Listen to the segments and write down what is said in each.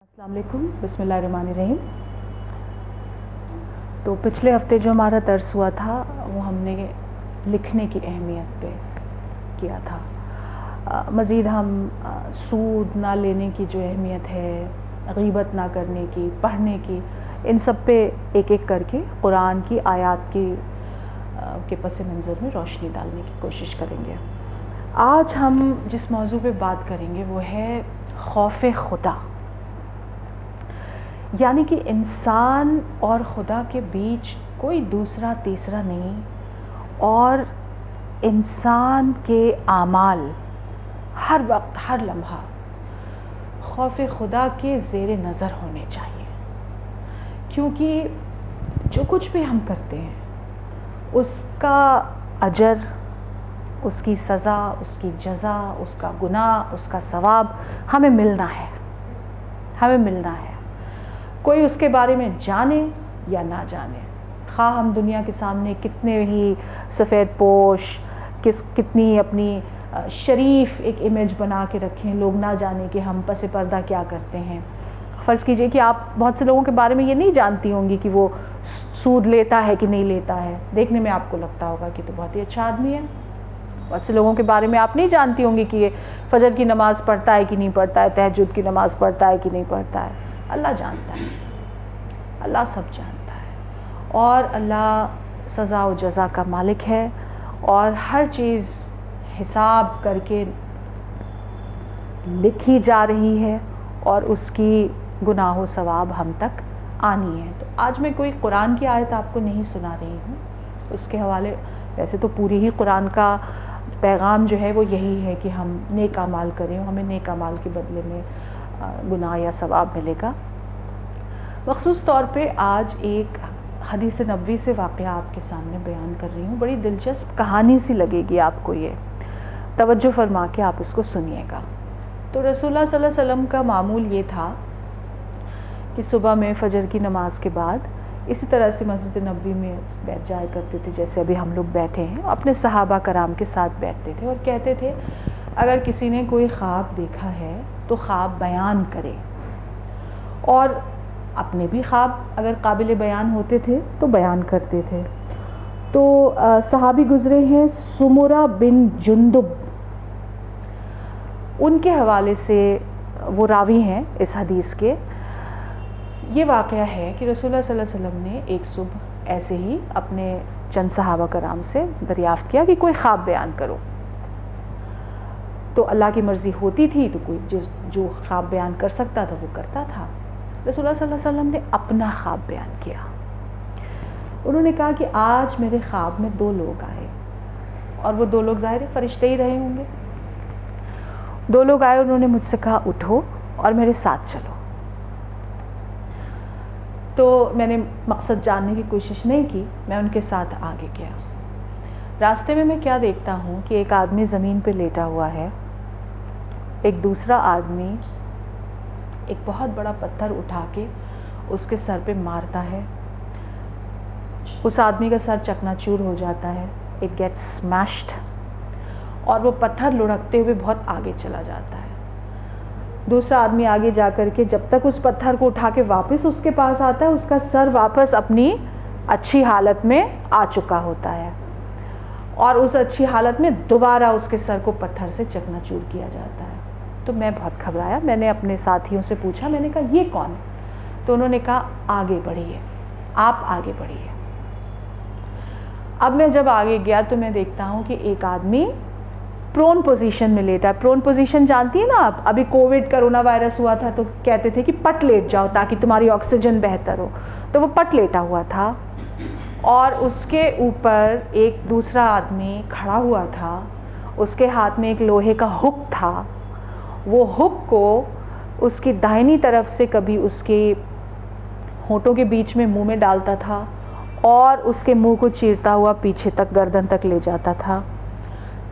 السلام علیکم، بسم اللہ الرحمن الرحیم۔ تو پچھلے ہفتے جو ہمارا درس ہوا تھا وہ ہم نے لکھنے کی اہمیت پہ کیا تھا۔ مزید ہم سود نہ لینے کی جو اہمیت ہے، غیبت نہ کرنے کی، پڑھنے کی، ان سب پہ ایک ایک کر کے قرآن کی آیات کے پس منظر میں روشنی ڈالنے کی کوشش کریں گے۔ آج ہم جس موضوع پہ بات کریں گے وہ ہے خوف خدا، یعنی کہ انسان اور خدا کے بیچ کوئی دوسرا تیسرا نہیں، اور انسان کے اعمال ہر وقت ہر لمحہ خوف خدا کے زیر نظر ہونے چاہیے، کیونکہ جو کچھ بھی ہم کرتے ہیں اس کا اجر، اس کی سزا، اس کی جزا، اس کا گناہ، اس کا ثواب ہمیں ملنا ہے، ہمیں ملنا ہے، کوئی اس کے بارے میں جانے یا نہ جانے۔ خواہ ہم دنیا کے سامنے کتنے ہی سفید پوش، کتنی اپنی شریف ایک امیج بنا کے رکھیں، لوگ نہ جانے کہ ہم پس پردہ کیا کرتے ہیں۔ فرض کیجئے کہ آپ بہت سے لوگوں کے بارے میں یہ نہیں جانتی ہوں گی کہ وہ سود لیتا ہے کہ نہیں لیتا ہے، دیکھنے میں آپ کو لگتا ہوگا کہ تو بہت ہی اچھا آدمی ہے۔ بہت سے لوگوں کے بارے میں آپ نہیں جانتی ہوں گی کہ یہ فجر کی نماز پڑھتا ہے کہ نہیں پڑھتا ہے، تہجد کی نماز پڑھتا ہے کہ نہیں پڑھتا ہے۔ اللہ جانتا ہے، اللہ سب جانتا ہے، اور اللہ سزا و جزا کا مالک ہے، اور ہر چیز حساب کر کے لکھی جا رہی ہے، اور اس کی گناہ و ثواب ہم تک آنی ہے۔ تو آج میں کوئی قرآن کی آیت آپ کو نہیں سنا رہی ہوں، اس کے حوالے ویسے تو پوری ہی قرآن کا پیغام جو ہے وہ یہی ہے کہ ہم نیک اعمال کریں، ہمیں نیک اعمال کے بدلے میں گناہ یا ثواب ملے گا۔ مخصوص طور پہ آج ایک حدیث نبوی سے واقعہ آپ کے سامنے بیان کر رہی ہوں، بڑی دلچسپ کہانی سی لگے گی آپ کو، یہ توجہ فرما کے آپ اس کو سنیے گا۔ تو رسول اللہ صلی اللہ علیہ وسلم کا معمول یہ تھا کہ صبح میں فجر کی نماز کے بعد اسی طرح سے مسجد نبوی میں بیٹھ جایا کرتے تھے جیسے ابھی ہم لوگ بیٹھے ہیں، اپنے صحابہ کرام کے ساتھ بیٹھتے تھے اور کہتے تھے اگر کسی نے کوئی خواب دیکھا ہے تو خواب بیان کرے، اور اپنے بھی خواب اگر قابل بیان ہوتے تھے تو بیان کرتے تھے۔ تو صحابی گزرے ہیں سمرہ بن جندب، ان کے حوالے سے وہ راوی ہیں اس حدیث کے۔ یہ واقعہ ہے کہ رسول اللہ صلی اللہ علیہ وسلم نے ایک صبح ایسے ہی اپنے چند صحابہ کرام سے دریافت کیا کہ کوئی خواب بیان کرو، تو اللہ کی مرضی ہوتی تھی تو کوئی جو خواب بیان کر سکتا تھا وہ کرتا تھا۔ رسول اللہ صلی اللہ علیہ وسلم نے اپنا خواب بیان کیا۔ انہوں نے کہا کہ آج میرے خواب میں 2 لوگ آئے، اور وہ 2 لوگ ظاہر فرشتے ہی رہے ہوں گے۔ 2 لوگ آئے، انہوں نے مجھ سے کہا اٹھو اور میرے ساتھ چلو۔ تو میں نے مقصد جاننے کی کوشش نہیں کی، میں ان کے ساتھ آگے گیا۔ راستے میں کیا دیکھتا ہوں کہ ایک آدمی زمین پہ لیٹا ہوا ہے، ایک دوسرا آدمی ایک بہت بڑا پتھر اٹھا کے اس کے سر پہ مارتا ہے، اس آدمی کا سر چکنا چور ہو جاتا ہے، اٹ گیٹس اسمیشڈ، اور وہ پتھر لڑکتے ہوئے بہت آگے چلا جاتا ہے۔ دوسرا آدمی آگے جا کر کے جب تک اس پتھر کو اٹھا کے واپس اس کے پاس آتا ہے، اس کا سر واپس اپنی اچھی حالت میں آ چکا ہوتا ہے، اور اس اچھی حالت میں دوبارہ اس کے سر کو پتھر سے چکنا چور کیا جاتا ہے۔ تو میں بہت گھبرایا، میں نے اپنے ساتھیوں سے پوچھا، میں نے کہا یہ کون ہے؟ تو انہوں نے کہا آگے بڑھیے، آپ آگے بڑھیے۔ اب میں جب آگے گیا تو میں دیکھتا ہوں کہ ایک آدمی پرون پوزیشن میں لیٹا ہے۔ پرون پوزیشن جانتی ہیں نا آپ، ابھی کووڈ کرونا وائرس ہوا تھا تو کہتے تھے کہ پٹ لیٹ جاؤ تاکہ تمہاری آکسیجن بہتر ہو، تو وہ پٹ لیٹا ہوا تھا، اور اس کے اوپر ایک دوسرا آدمی کھڑا ہوا تھا، اس کے ہاتھ میں ایک لوہے کا ہک تھا، وہ ہک کو اس کی داہنی طرف سے کبھی اس کے ہونٹوں کے بیچ میں منہ میں ڈالتا تھا، اور اس کے منہ کو چیرتا ہوا پیچھے تک گردن تک لے جاتا تھا،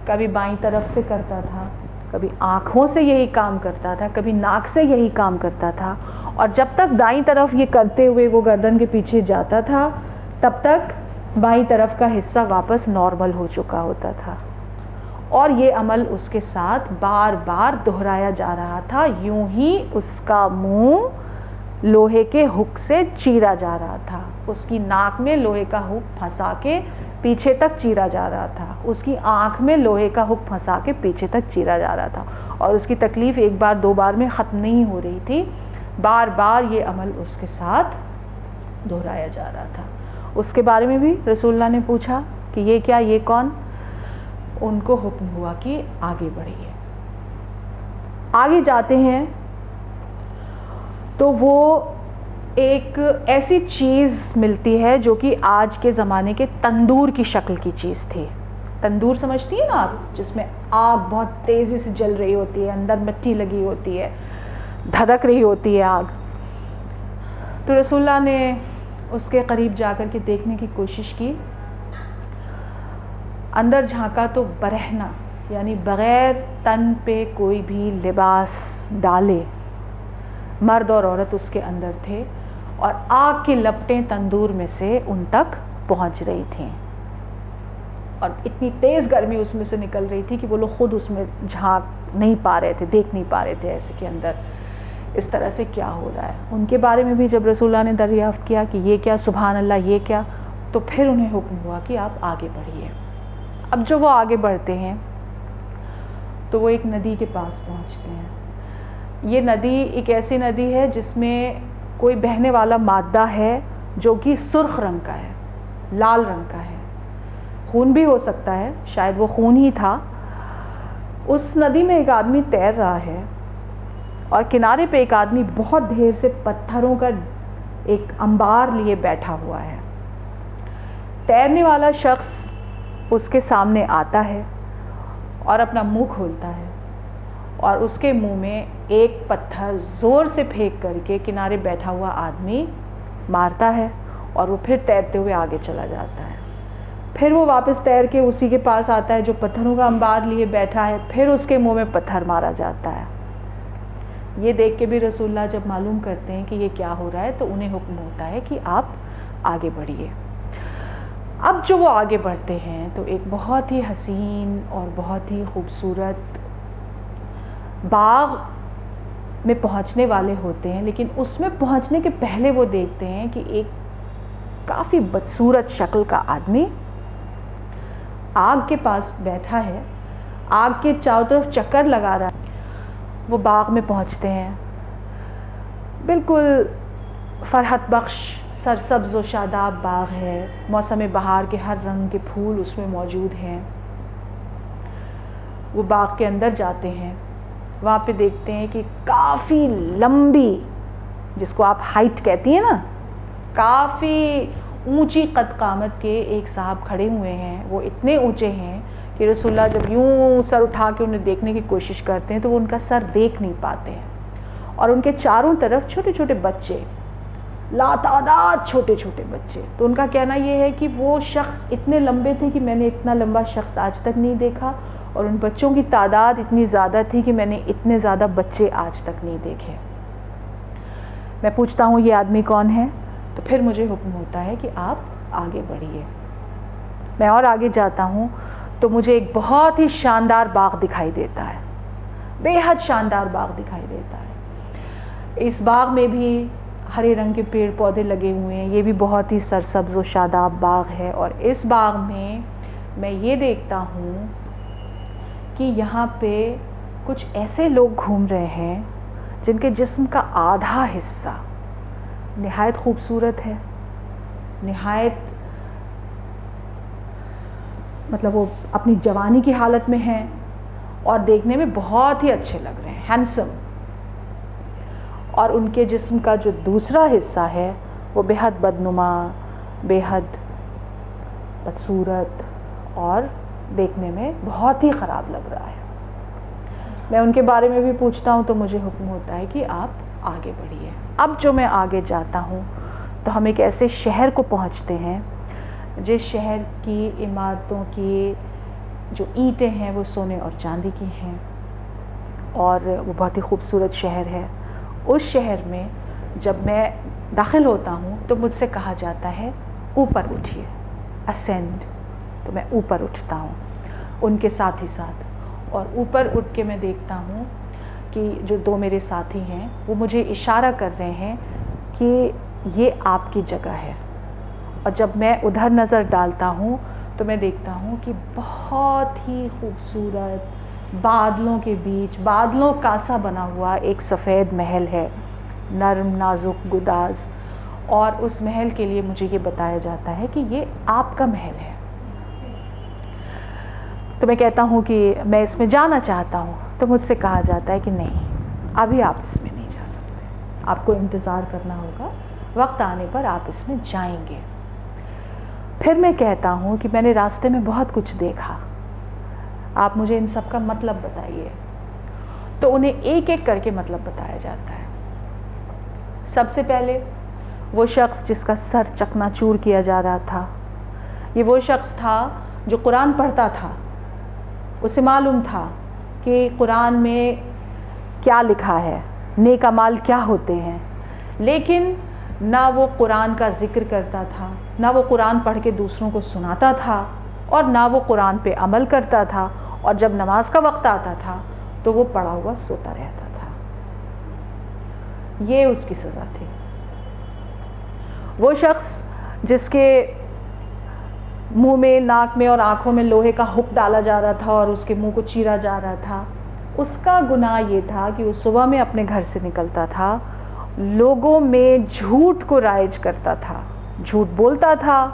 کبھی بائیں طرف سے کرتا تھا، کبھی آنکھوں سے یہی کام کرتا تھا، کبھی ناک سے یہی کام کرتا تھا، اور جب تک دائیں طرف یہ کرتے ہوئے وہ گردن کے پیچھے جاتا تھا تب تک بائیں طرف کا حصہ واپس نارمل ہو چکا ہوتا تھا، اور یہ عمل اس کے ساتھ بار بار دہرایا جا رہا تھا. یوں ہی اس کا منہ لوہے کے ہک سے چیرا جا رہا تھا, اس کی ناک میں لوہے کا ہک پھنسا کے پیچھے تک چیرا جا رہا تھا, اس کی آنکھ میں لوہے کا ہک پھنسا کے پیچھے تک چیرا جا رہا تھا, اور اس کی تکلیف ایک بار دو بار میں ختم نہیں ہو رہی تھی, بار بار یہ عمل اس کے ساتھ دہرایا جا رہا تھا. اس کے بارے میں بھی رسول اللہ نے پوچھا کہ یہ کیا, یہ کون؟ ان کو حکم ہوا کہ آگے بڑھیے. آگے جاتے ہیں تو وہ ایک ایسی چیز ملتی ہے جو کہ آج کے زمانے کے تندور کی شکل کی چیز تھی. تندور سمجھتی ہیں نا آپ, جس میں آگ بہت تیزی سے جل رہی ہوتی ہے, اندر مٹی لگی ہوتی ہے, دھڑک رہی ہوتی ہے آگ. تو رسول اللہ نے اس کے قریب جا کر کے دیکھنے کی کوشش کی. اندر جھانکا تو برہنہ, یعنی بغیر تن پہ کوئی بھی لباس ڈالے مرد اور عورت اس کے اندر تھے, اور آگ کی لپٹیں تندور میں سے ان تک پہنچ رہی تھیں, اور اتنی تیز گرمی اس میں سے نکل رہی تھی کہ وہ لوگ خود اس میں جھانک نہیں پا رہے تھے, دیکھ نہیں پا رہے تھے ایسے کہ اندر اس طرح سے کیا ہو رہا ہے. ان کے بارے میں بھی جب رسول اللہ نے دریافت کیا کہ یہ کیا, سبحان اللہ یہ کیا, تو پھر انہیں حکم ہوا کہ آپ آگے بڑھیے. اب جو وہ آگے بڑھتے ہیں تو وہ ایک ندی کے پاس پہنچتے ہیں. یہ ندی ایک ایسی ندی ہے جس میں کوئی بہنے والا مادہ ہے جو کہ سرخ رنگ کا ہے, لال رنگ کا ہے, خون بھی ہو سکتا ہے, شاید وہ خون ہی تھا. اس ندی میں ایک آدمی تیر رہا ہے, اور کنارے پہ ایک آدمی بہت ڈھیر سے پتھروں کا ایک انبار لیے بیٹھا ہوا ہے. تیرنے والا شخص اس کے سامنے آتا ہے اور اپنا منہ کھولتا ہے, اور اس کے منہ میں ایک پتھر زور سے پھینک کر کے کنارے بیٹھا ہوا آدمی مارتا ہے, اور وہ پھر تیرتے ہوئے آگے چلا جاتا ہے. پھر وہ واپس تیر کے اسی کے پاس آتا ہے جو پتھروں کا انبار لیے بیٹھا ہے, پھر اس کے منہ میں پتھر مارا جاتا ہے. یہ دیکھ کے بھی رسول اللہ جب معلوم کرتے ہیں کہ یہ کیا ہو رہا ہے تو انہیں حکم ہوتا ہے کہ آپ آگے بڑھیے. اب جو وہ آگے بڑھتے ہیں تو ایک بہت ہی حسین اور بہت ہی خوبصورت باغ میں پہنچنے والے ہوتے ہیں, لیکن اس میں پہنچنے کے پہلے وہ دیکھتے ہیں کہ ایک کافی بدصورت شکل کا آدمی آگ کے پاس بیٹھا ہے, آگ کے چاروں طرف چکر لگا رہا ہے. وہ باغ میں پہنچتے ہیں, بالکل فرحت بخش سرسبز و شاداب باغ ہے, موسم بہار کے ہر رنگ کے پھول اس میں موجود ہیں. وہ باغ کے اندر جاتے ہیں, وہاں پہ دیکھتے ہیں کہ کافی لمبی, جس کو آپ ہائٹ کہتی ہیں نا, کافی اونچی قد قامت کے ایک صاحب کھڑے ہوئے ہیں. وہ اتنے اونچے ہیں کہ رسول اللہ جب یوں سر اٹھا کے انہیں دیکھنے کی کوشش کرتے ہیں تو وہ ان کا سر دیکھ نہیں پاتے ہیں, اور ان کے چاروں طرف چھوٹے چھوٹے بچے, لاتعداد چھوٹے چھوٹے بچے. تو ان کا کہنا یہ ہے کہ وہ شخص اتنے لمبے تھے کہ میں نے اتنا لمبا شخص آج تک نہیں دیکھا, اور ان بچوں کی تعداد اتنی زیادہ تھی کہ میں نے اتنے زیادہ بچے آج تک نہیں دیکھے. میں پوچھتا ہوں یہ آدمی کون ہے, تو پھر مجھے حکم ہوتا ہے کہ آپ آگے بڑھیے. میں اور آگے جاتا ہوں تو مجھے ایک بہت ہی شاندار باغ دکھائی دیتا ہے, بے حد شاندار باغ دکھائی دیتا ہے. اس باغ میں بھی ہرے رنگ کے پیڑ پودے لگے ہوئے ہیں, یہ بھی بہت ہی سرسبز و شاداب باغ ہے. اور اس باغ میں یہ دیکھتا ہوں کہ یہاں پہ کچھ ایسے لوگ گھوم رہے ہیں جن کے جسم کا آدھا حصہ نہایت خوبصورت ہے, نہایت مطلب وہ اپنی جوانی کی حالت میں ہیں, اور دیکھنے میں بہت ہی اچھے لگ رہے ہیں, ہینڈسم. اور ان کے جسم کا جو دوسرا حصہ ہے وہ بے حد بدنما, بے حد بدصورت, اور دیکھنے میں بہت ہی خراب لگ رہا ہے. میں ان کے بارے میں بھی پوچھتا ہوں تو مجھے حکم ہوتا ہے کہ آپ آگے بڑھیے. اب جو میں آگے جاتا ہوں تو ہم ایک ایسے شہر کو پہنچتے ہیں جس شہر کی عمارتوں کی جو اینٹیں ہیں وہ سونے اور چاندی کی ہیں, اور وہ بہت ہی خوبصورت شہر ہے. اس شہر میں جب میں داخل ہوتا ہوں تو مجھ سے کہا جاتا ہے اوپر اٹھیے, اسینڈ. تو میں اوپر اٹھتا ہوں. ان کے ساتھ ہی ساتھ. اور اوپر اٹھ کے میں دیکھتا ہوں کہ جو 2 میرے ساتھی ہیں وہ مجھے اشارہ کر رہے ہیں کہ یہ آپ کی جگہ ہے. اور جب میں ادھر نظر ڈالتا ہوں تو میں دیکھتا ہوں کہ بہت ہی خوبصورت بادلوں کے بیچ، بادلوں کا سا بنا ہوا ایک سفید محل ہے، نرم نازک گداز. اور اس محل کے لیے مجھے یہ بتایا جاتا ہے کہ یہ آپ کا محل ہے. تو میں کہتا ہوں کہ میں اس میں جانا چاہتا ہوں. تو مجھ سے کہا جاتا ہے کہ نہیں، ابھی آپ اس میں نہیں جا سکتے، آپ کو انتظار کرنا ہوگا، وقت آنے پر آپ اس میں جائیں گے. پھر میں کہتا ہوں کہ میں نے راستے میں بہت کچھ دیکھا، آپ مجھے ان سب کا مطلب بتائیے. تو انہیں ایک ایک کر کے مطلب بتایا جاتا ہے. سب سے پہلے وہ شخص جس کا سر چکنا چور کیا جا رہا تھا، یہ وہ شخص تھا جو قرآن پڑھتا تھا. اسے معلوم تھا کہ قرآن میں کیا لکھا ہے، نیک اعمال کیا ہوتے ہیں، لیکن نہ وہ قرآن کا ذکر کرتا تھا، نہ وہ قرآن پڑھ کے دوسروں کو سناتا تھا، اور نہ وہ قرآن پہ عمل کرتا تھا. اور جب نماز کا وقت آتا تھا تو وہ پڑا ہوا سوتا رہتا تھا. یہ اس کی سزا تھی. وہ شخص جس کے منہ میں، ناک میں اور آنکھوں میں لوہے کا ہک ڈالا جا رہا تھا اور اس کے منہ کو چیرا جا رہا تھا، اس کا گناہ یہ تھا کہ وہ صبح میں اپنے گھر سے نکلتا تھا، لوگوں میں جھوٹ کو رائج کرتا تھا، جھوٹ بولتا تھا،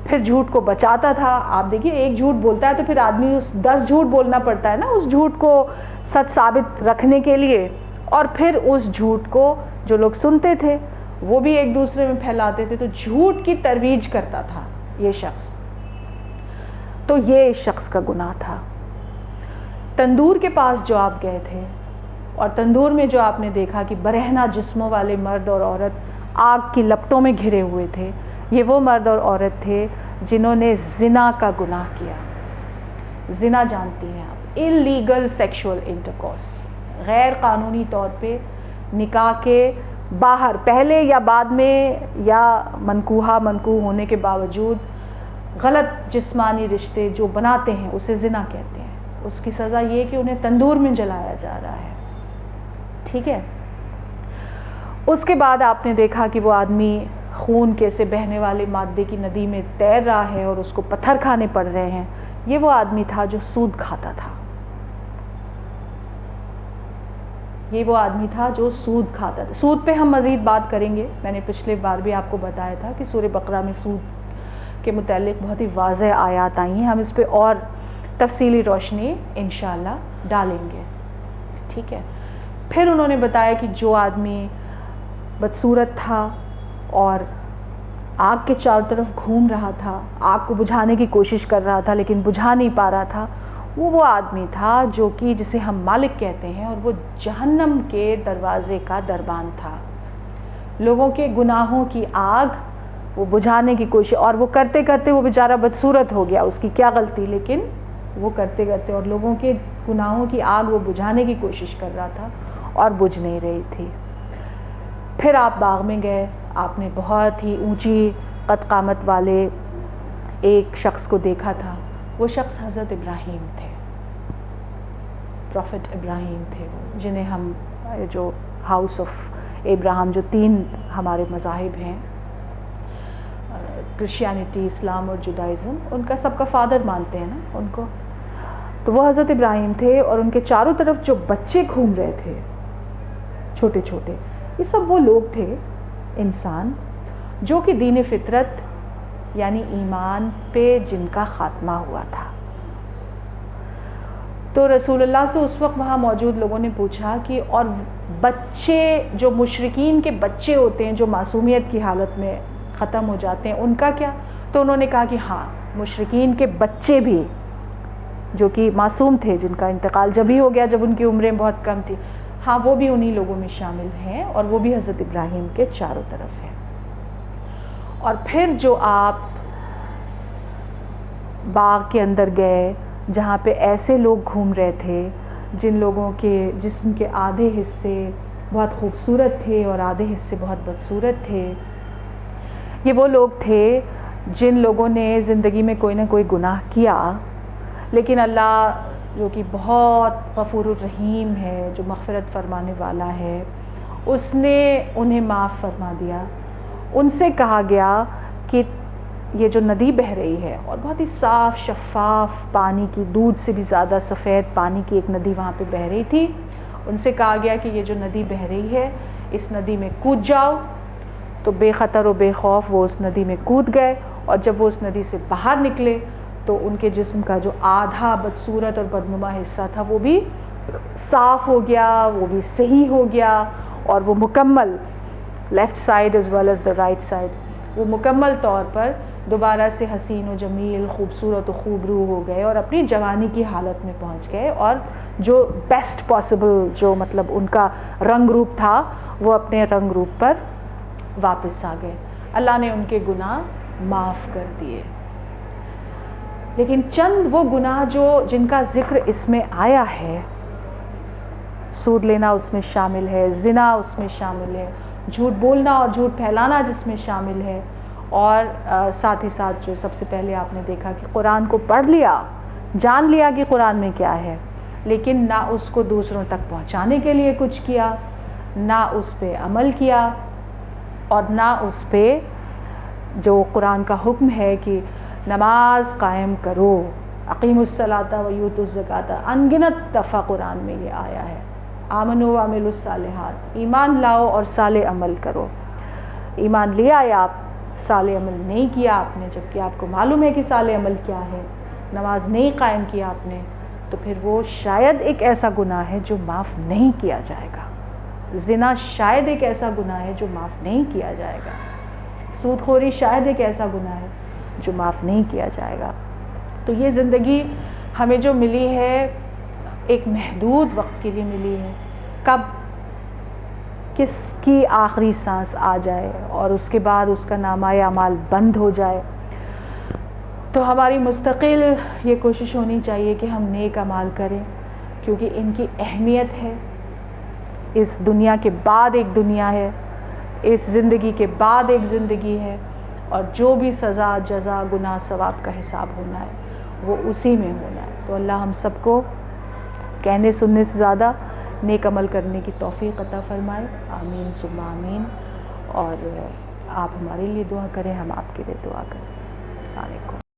پھر جھوٹ کو بچاتا تھا. آپ دیکھیے، ایک جھوٹ بولتا ہے تو پھر آدمی اس 10 جھوٹ بولنا پڑتا ہے نا اس جھوٹ کو سچ ثابت رکھنے کے لیے. اور پھر اس جھوٹ کو جو لوگ سنتے تھے وہ بھی ایک دوسرے میں پھیلاتے تھے. تو جھوٹ کی ترویج کرتا تھا یہ شخص. تو یہ اس شخص کا گناہ تھا. تندور کے پاس جو آپ گئے تھے اور تندور میں جو آپ نے دیکھا کہ برہنہ جسموں والے مرد اور عورت آگ کی لپٹوں میں گھرے ہوئے تھے، یہ وہ مرد اور عورت تھے جنہوں نے زنا کا گناہ کیا. زنا جانتی ہیں آپ، اللیگل سیکشول انٹرکورس، غیر قانونی طور پہ نکاح کے باہر، پہلے یا بعد میں یا منکوح ہونے کے باوجود غلط جسمانی رشتے جو بناتے ہیں اسے زنا کہتے ہیں. اس کی سزا یہ کہ انہیں تندور میں جلایا جا رہا ہے. ٹھیک ہے. اس کے بعد آپ نے دیکھا کہ وہ آدمی خون کے سے بہنے والے مادے کی ندی میں تیر رہا ہے اور اس کو پتھر کھانے پڑ رہے ہیں. یہ وہ آدمی تھا جو سود کھاتا تھا. یہ وہ آدمی تھا جو سود کھاتا تھا. سود پہ ہم مزید بات کریں گے. میں نے پچھلے بار بھی آپ کو بتایا تھا کہ سورہ بقرہ میں سود کے متعلق بہت ہی واضح آیات آئی ہیں. ہم اس پہ اور تفصیلی روشنی انشاءاللہ ڈالیں گے. ٹھیک ہے. پھر انہوں نے بتایا کہ جو آدمی بدصورت تھا اور آگ کے چاروں طرف گھوم رہا تھا، آگ کو بجھانے کی کوشش کر رہا تھا لیکن بجھا نہیں پا رہا تھا، وہ آدمی تھا جو کہ جسے ہم مالک کہتے ہیں، اور وہ جہنم کے دروازے کا دربان تھا. لوگوں کے گناہوں کی آگ وہ بجھانے کی کوشش، اور وہ کرتے کرتے وہ بیچارہ بدصورت ہو گیا، اس کی کیا غلطی، لیکن وہ کرتے کرتے اور لوگوں کے گناہوں کی آگ وہ بجھانے کی کوشش کر رہا تھا اور بجھ نہیں رہی تھی. پھر آپ باغ میں گئے، آپ نے بہت ہی اونچی قد قامت والے ایک شخص کو دیکھا تھا. وہ شخص حضرت ابراہیم تھے، پروفٹ ابراہیم تھے، جنہیں ہم جو ہاؤس آف ابراہم، جو 3 ہمارے مذاہب ہیں، کرسچینٹی، اسلام اور جوڈائزم، ان کا سب کا فادر مانتے ہیں نا ان کو. تو وہ حضرت ابراہیم تھے، اور ان کے چاروں طرف جو بچے گھوم رہے تھے چھوٹے چھوٹے، یہ سب وہ لوگ تھے، انسان جو کہ دین فطرت یعنی ایمان پہ جن کا خاتمہ ہوا تھا. تو رسول اللہ سے اس وقت وہاں موجود لوگوں نے پوچھا کہ اور بچے جو مشرکین کے بچے ہوتے ہیں جو معصومیت کی حالت میں ختم ہو جاتے ہیں، ان کا کیا؟ تو انہوں نے کہا کہ ہاں، مشرکین کے بچے بھی جو کہ معصوم تھے، جن کا انتقال جب ہی ہو گیا جب ان کی عمریں بہت کم تھی، ہاں وہ بھی انہی لوگوں میں شامل ہیں، اور وہ بھی حضرت ابراہیم کے چاروں طرف ہیں. اور پھر جو آپ باغ کے اندر گئے جہاں پہ ایسے لوگ گھوم رہے تھے جن لوگوں کے جسم کے آدھے حصے بہت خوبصورت تھے اور آدھے حصے بہت بدصورت تھے. یہ وہ لوگ تھے جن لوگوں نے زندگی میں کوئی نہ کوئی گناہ کیا، لیکن اللہ جو کہ بہت غفور الرحیم ہے، جو مغفرت فرمانے والا ہے، اس نے انہیں معاف فرما دیا۔ ان سے کہا گیا کہ یہ جو ندی بہہ رہی ہے، اور بہت ہی صاف شفاف پانی کی، دودھ سے بھی زیادہ سفید پانی کی ایک ندی وہاں پہ بہہ رہی تھی، ان سے کہا گیا کہ یہ جو ندی بہہ رہی ہے اس ندی میں کود جاؤ۔ تو بے خطر و بے خوف وہ اس ندی میں کود گئے، اور جب وہ اس ندی سے باہر نکلے تو ان کے جسم کا جو آدھا بدصورت اور بدنما حصہ تھا وہ بھی صاف ہو گیا، وہ بھی صحیح ہو گیا، اور وہ مکمل left side as well as the right side وہ مکمل طور پر دوبارہ سے حسین و جمیل، خوبصورت و خوبرو ہو گئے، اور اپنی جوانی کی حالت میں پہنچ گئے، اور جو بیسٹ پاسبل جو مطلب ان کا رنگ روپ تھا وہ اپنے رنگ روپ پر واپس آ گئے۔ اللہ نے ان کے گناہ معاف کر دیے۔ لیکن چند وہ گناہ جن کا ذکر اس میں آیا ہے، سود لینا اس میں شامل ہے، زنا اس میں شامل ہے، جھوٹ بولنا اور جھوٹ پھیلانا جس میں شامل ہے، اور ساتھ ہی ساتھ جو سب سے پہلے آپ نے دیکھا کہ قرآن کو پڑھ لیا، جان لیا کہ قرآن میں کیا ہے، لیکن نہ اس کو دوسروں تک پہنچانے کے لیے کچھ کیا، نہ اس پہ عمل کیا، اور نہ اس پہ جو قرآن کا حکم ہے کہ نماز قائم کرو، اقیموا الصلاۃ ویؤتوا الزکاۃ، ان گنت دفعہ قرآن میں یہ آیا ہے، آمنوا وعملوا الصالحات، ایمان لاؤ اور صالح عمل کرو۔ ایمان لیا یا آپ صالح عمل نہیں کیا آپ نے، جبکہ آپ کو معلوم ہے کہ صالح عمل کیا ہے، نماز نہیں قائم کیا آپ نے، تو پھر وہ شاید ایک ایسا گناہ ہے جو معاف نہیں کیا جائے گا۔ زنا شاید ایک ایسا گناہ ہے جو معاف نہیں کیا جائے گا، سود خوری شاید ایک ایسا گناہ ہے جو معاف نہیں کیا جائے گا۔ تو یہ زندگی ہمیں جو ملی ہے ایک محدود وقت کے لیے ملی ہے، کب کس کی آخری سانس آ جائے اور اس کے بعد اس کا نامہ اعمال بند ہو جائے، تو ہماری مستقل یہ کوشش ہونی چاہیے کہ ہم نیک اعمال کریں، کیونکہ ان کی اہمیت ہے۔ اس دنیا کے بعد ایک دنیا ہے، اس زندگی کے بعد ایک زندگی ہے، اور جو بھی سزا جزا گناہ ثواب کا حساب ہونا ہے وہ اسی میں ہونا ہے۔ تو اللہ ہم سب کو کہنے سننے سے زیادہ نیک عمل کرنے کی توفیق عطا فرمائے، آمین ثم آمین۔ اور آپ ہمارے لیے دعا کریں، ہم آپ کے لیے دعا کریں۔ السلام علیکم۔